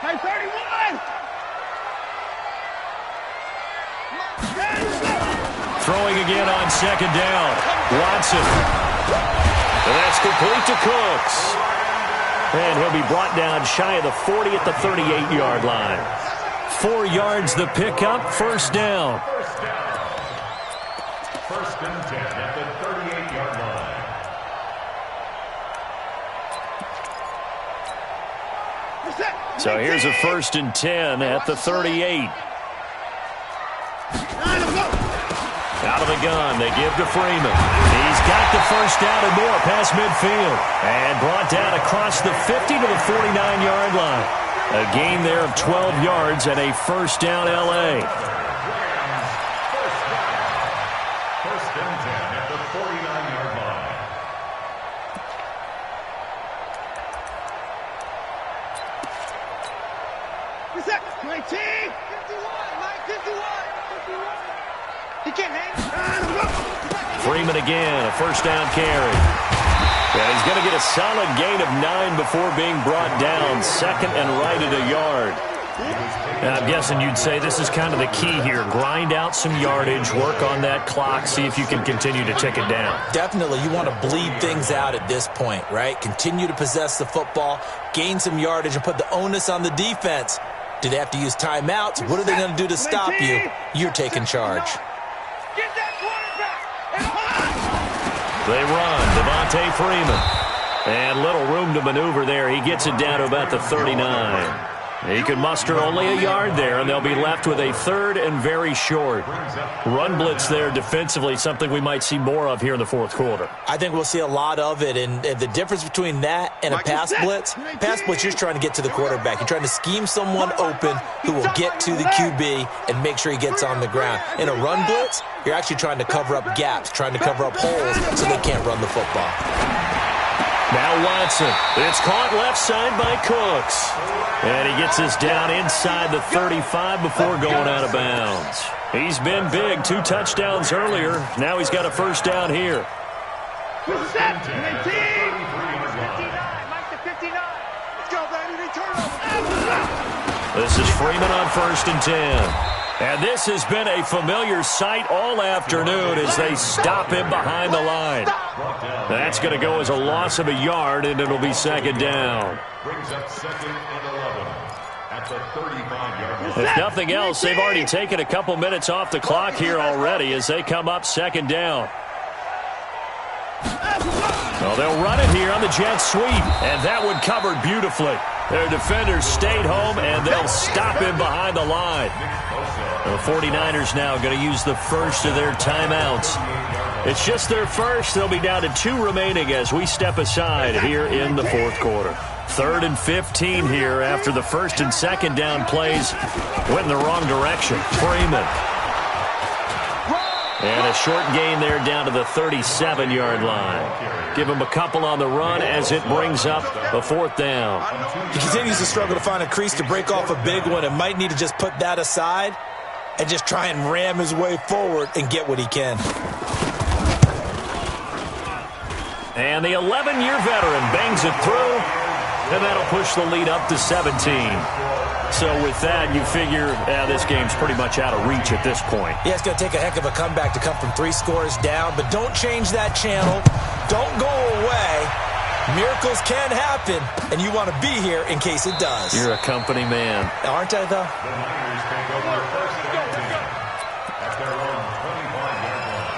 F: Hey, 31!
E: Throwing again on 2nd down. Watson. And that's complete to Cooks. And he'll be brought down shy of the 40 at the 38-yard line. 4 yards the pickup, 1st down.
H: First and 10 at the 38-yard line.
E: So here's a 1st and 10 at the 38. Out of the gun, they give to Freeman. He's got the 1st down and more past midfield. And brought down across the 50 to the 49-yard line. A gain there of 12 yards and a 1st down LA.
H: First and 10 at the 49-yard line.
F: What's that? 19! 51! 51! He can't hang.
E: Freeman again, a 1st down carry. And he's going to get a solid gain of 9 before being brought down. 2nd and right at a yard. And I'm guessing you'd say this is kind of the key here. Grind out some yardage, work on that clock, see if you can continue to tick it down.
G: Definitely, you want to bleed things out at this point, right? Continue to possess the football, gain some yardage, and put the onus on the defense. Do they have to use timeouts? What are they going to do to stop you? You're taking charge.
F: Get that quarterback!
E: They run, Devontae Freeman. And little room to maneuver there. He gets it down to about the 39. He can muster only a yard there, and they'll be left with a 3rd and very short. Run blitz there defensively, something we might see more of here in the 4th quarter.
G: I think we'll see a lot of it, and the difference between that and a pass blitz, you're just trying to get to the quarterback. You're trying to scheme someone open who will get to the QB and make sure he gets on the ground. In a run blitz, you're actually trying to cover up gaps, trying to cover up holes so they can't run the football.
E: Now Watson. It's caught left side by Cooks. And he gets this down inside the 35 before going out of bounds. He's been big. 2 touchdowns earlier. Now he's got a 1st down here.
F: Who's that? 19! 59. Mike to 59. Let's go, baby. Return over.
E: This is Freeman on 1st and 10. And this has been a familiar sight all afternoon as they stop him behind the line. That's going to go as a loss of a yard, and it'll be 2nd down.
H: Brings up 2nd and 11 at the 35-yard line.
E: If nothing else, they've already taken a couple minutes off the clock here already as they come up 2nd down. Well, they'll run it here on the jet sweep, and that one covered beautifully. Their defenders stayed home, and they'll stop him behind the line. The 49ers now going to use the first of their timeouts. It's just their first. They'll be down to 2 remaining as we step aside here in the fourth quarter. 3rd and 15 here after the first and second down plays went in the wrong direction. Freeman. And a short gain there down to the 37-yard line. Give him a couple on the run as it brings up a 4th down.
G: He continues to struggle to find a crease to break off a big one and might need to just put that aside and just try and ram his way forward and get what he can.
E: And the 11-year veteran bangs it through, and that'll push the lead up to 17. So with that, you figure this game's pretty much out of reach at this point.
G: Yeah, it's going to take a heck of a comeback to come from 3 scores down, but don't change that channel. Don't go away. Miracles can happen, and you want to be here in case it does.
E: You're a company man.
G: Aren't I, though?
H: The Niners take over 1st and 10 at their own 25-yard line.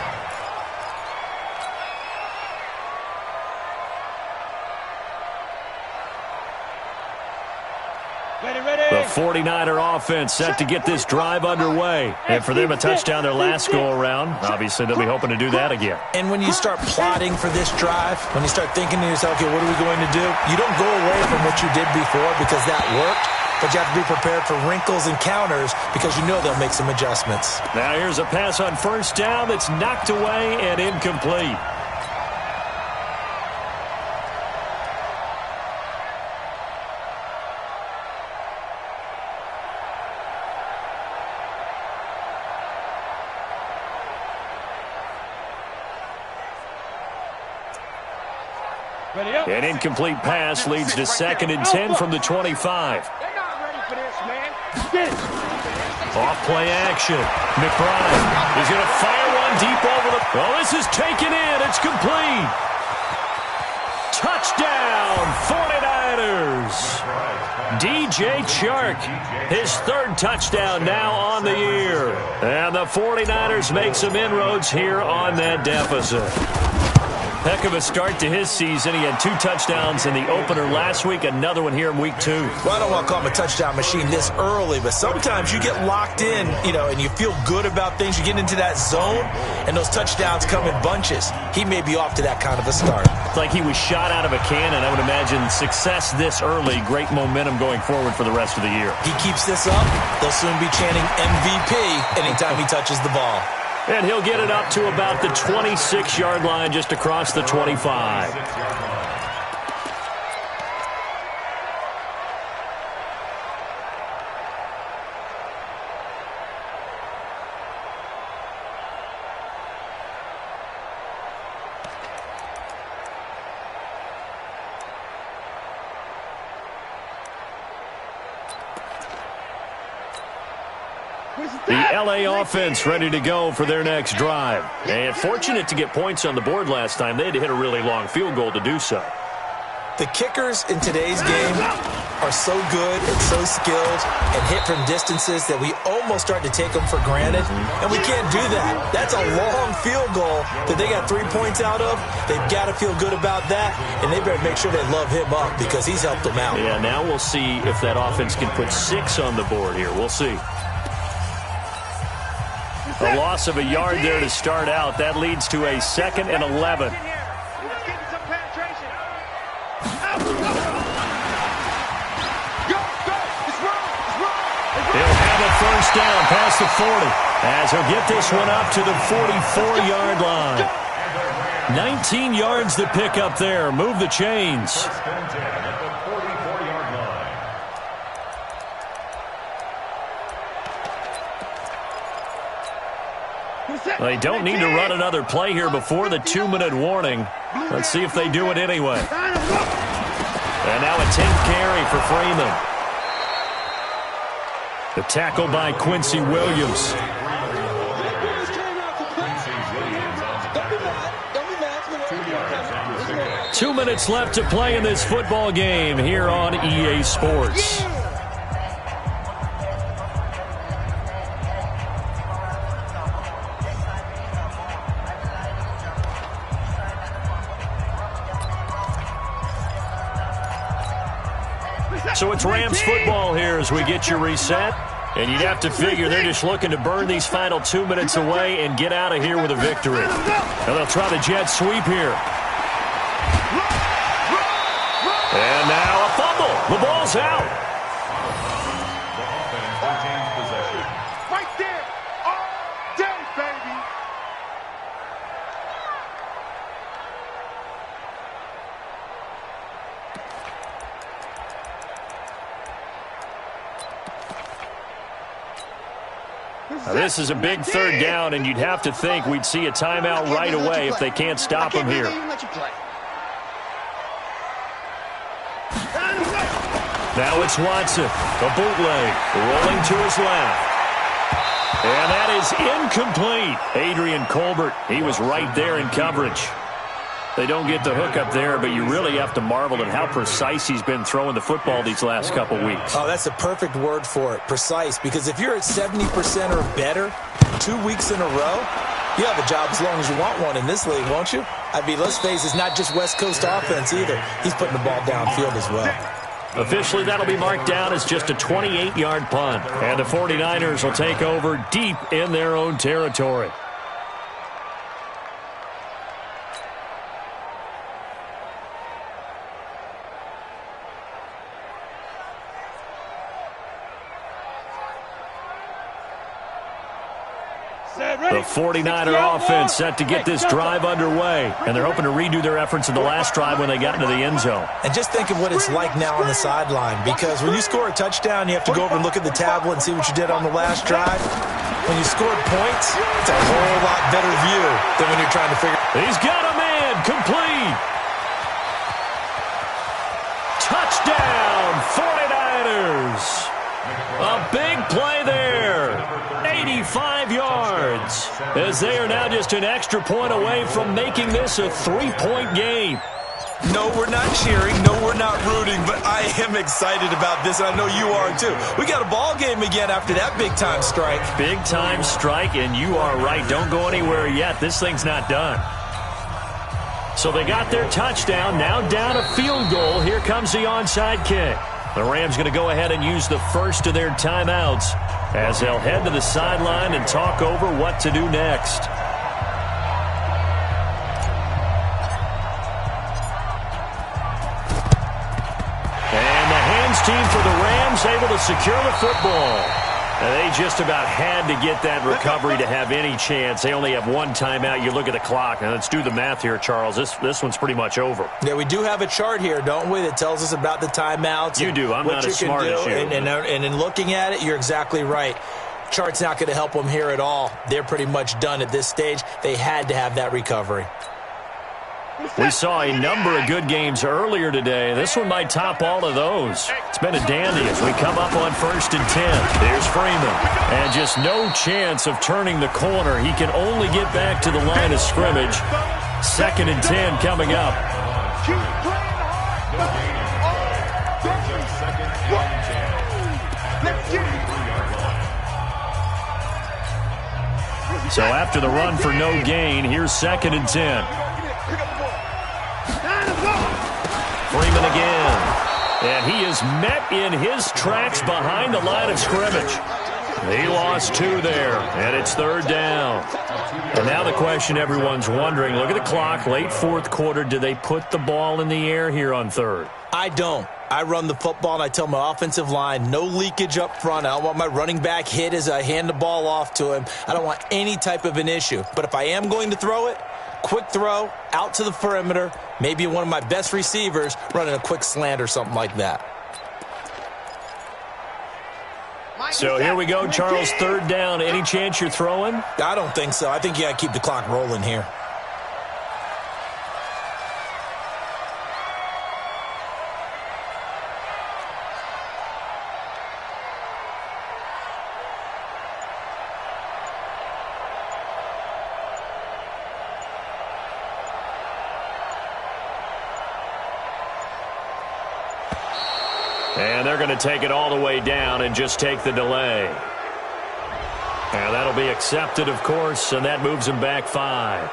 E: The 49er offense set to get this drive underway. And for them, a touchdown their last go-around. Obviously, they'll be hoping to do that again.
G: And when you start plotting for this drive, when you start thinking to yourself, okay, what are we going to do? You don't go away from what you did before because that worked, but you have to be prepared for wrinkles and counters because you know they'll make some adjustments.
E: Now here's a pass on 1st down that's knocked away and incomplete. An incomplete pass leads to 2nd and 10 from the 25.
F: They're not ready for this, man. Get it.
E: Off play action. McBride is going to fire one deep over the... Oh, this is taken in. It's complete. Touchdown, 49ers. DJ Chark, his 3rd touchdown now on the year. And the 49ers make some inroads here on that deficit. Heck of a start to his season. He had 2 touchdowns in the opener last week, another one here in week 2.
G: Well, I don't want to call him a touchdown machine this early, but sometimes you get locked in, and you feel good about things. You get into that zone, and those touchdowns come in bunches. He may be off to that kind of a start.
E: It's like he was shot out of a cannon. I would imagine success this early, great momentum going forward for the rest of the year.
G: He keeps this up, they'll soon be chanting MVP anytime he touches the ball.
E: And he'll get it up to about the 26-yard line just across the 25. The LA offense ready to go for their next drive. And fortunate to get points on the board last time. They had to hit a really long field goal to do so.
G: The kickers in today's game are so good and so skilled and hit from distances that we almost start to take them for granted. And we can't do that. That's a long field goal that they got 3 points out of. They've got to feel good about that, and they better make sure they love him up because he's helped them out.
E: Yeah, now we'll see if that offense can put 6 on the board here. We'll see. A loss of a yard there to start out. That leads to a 2nd and 11. He'll have a 1st down past the 40 as he'll get this one up to the 44-yard line. 19 yards to pick up there. Move the chains. They don't need to run another play here before the 2-minute warning. Let's see if they do it anyway. And now a 10th carry for Freeman. The tackle by Quincy Williams. 2 minutes left to play in this football game here on EA Sports. So it's Rams football here as we get you reset. And you'd have to figure they're just looking to burn these final 2 minutes away and get out of here with a victory. And they'll try the jet sweep here. And now a fumble. The ball's out.
H: The offense retains possession.
F: Right there. All day, baby.
E: Now, this is a big third down, and you'd have to think we'd see a timeout right away if they can't stop him here. Now it's Watson, a bootleg, rolling to his left. And that is incomplete. Adrian Colbert, he was right there in coverage. They don't get the hook up there, but you really have to marvel at how precise he's been throwing the football these last couple weeks.
G: Oh, that's a perfect word for it, precise, because if you're at 70% or better 2 weeks in a row, you have a job as long as you want one in this league, won't you? I mean, let's face it, it's not just West Coast offense either. He's putting the ball downfield as well.
E: Officially, that'll be marked down as just a 28-yard punt. And the 49ers will take over deep in their own territory. The 49er offense set to get this drive underway, and they're hoping to redo their efforts in the last drive when they got into the end zone.
G: And just think of what it's like now on the sideline, because when you score a touchdown, you have to go over and look at the tablet and see what you did on the last drive. When you scored points, it's a whole lot better view than when you're trying to figure.
E: He's got a man, complete. Touchdown, 49ers. A big play there. 85 yards. As they are now just an extra point away from making this a 3-point game.
G: No, we're not cheering. No, we're not rooting. But I am excited about this, and I know you are too. We got a ball game again after that big-time strike.
E: Big-time strike, and you are right. Don't go anywhere yet. This thing's not done. So they got their touchdown. Now down a field goal. Here comes the onside kick. The Rams going to go ahead and use the first of their timeouts as they'll head to the sideline and talk over what to do next. And the hands team for the Rams able to secure the football. They just about had to get that recovery to have any chance. They only have one timeout. You look at the clock. Now, let's do the math here, Charles. This one's pretty much over.
G: Yeah, we do have a chart here, don't we, that tells us about the timeouts.
E: You do. I'm not as smart as you.
G: And in looking at it, you're exactly right. Chart's not going to help them here at all. They're pretty much done at this stage. They had to have that recovery.
E: We saw a number of good games earlier today. This one might top all of those. It's been a dandy as we come up on 1st and 10. There's Freeman. And just no chance of turning the corner. He can only get back to the line of scrimmage. 2nd and 10 coming up. So after the run for no gain, here's 2nd and 10. Freeman again. And he is met in his tracks behind the line of scrimmage. He lost 2 there, and it's 3rd down. And now the question everyone's wondering, look at the clock, late 4th quarter, do they put the ball in the air here on 3rd?
G: I don't. I run the football, and I tell my offensive line, no leakage up front. I don't want my running back hit as I hand the ball off to him. I don't want any type of an issue. But if I am going to throw it, quick throw, out to the perimeter, maybe one of my best receivers running a quick slant or something like that.
E: So here we go, Charles, 3rd down. Any chance you're throwing?
G: I don't think so. I think you got to keep the clock rolling here.
E: And they're going to take it all the way down and just take the delay. And that'll be accepted, of course, and that moves them back 5.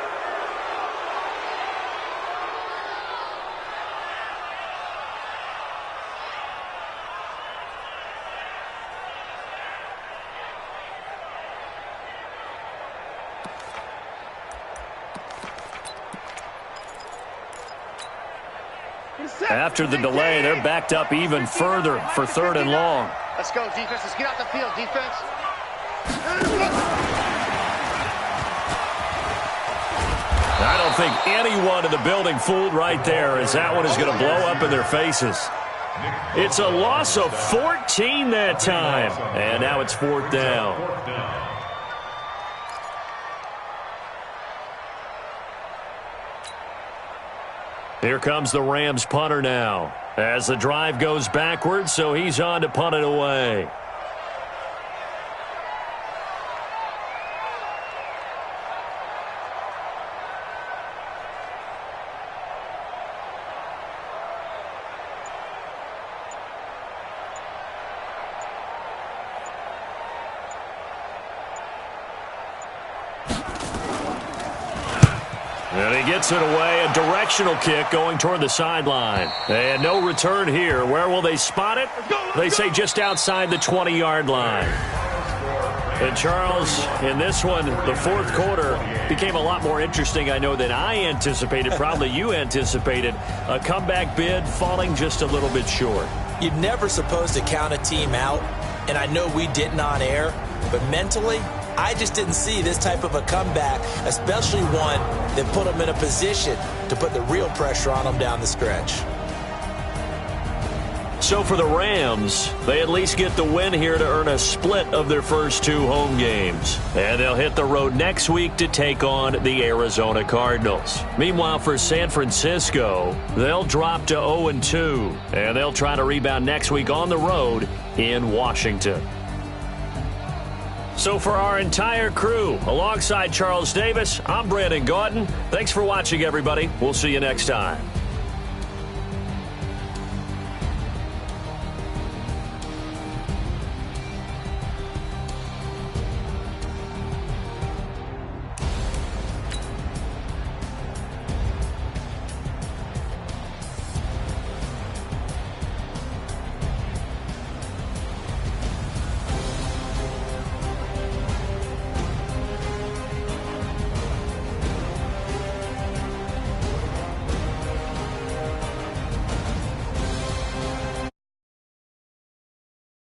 E: After the delay, they're backed up even further for 3rd and long.
F: Let's go, defense. Let's get out the field, defense.
E: I don't think anyone in the building fooled right there, as that one is going to blow up in their faces. It's a loss of 14 that time, and now it's 4th down. Here comes the Rams punter now, as the drive goes backwards, so he's on to punt it away. And he gets it away, a directional kick going toward the sideline. And no return here. Where will they spot it? They say just outside the 20-yard line. And Charles, in this one, the 4th quarter became a lot more interesting, I know, than I anticipated. Probably you anticipated. A comeback bid falling just a little bit short.
G: You're never supposed to count a team out, and I know we didn't on air, but mentally, I just didn't see this type of a comeback, especially one that put them in a position to put the real pressure on them down the stretch.
E: So for the Rams, they at least get the win here to earn a split of their first 2 home games. And they'll hit the road next week to take on the Arizona Cardinals. Meanwhile, for San Francisco, they'll drop to 0-2, and they'll try to rebound next week on the road in Washington. So for our entire crew, alongside Charles Davis, I'm Brandon Gaudin. Thanks for watching, everybody. We'll see you next time.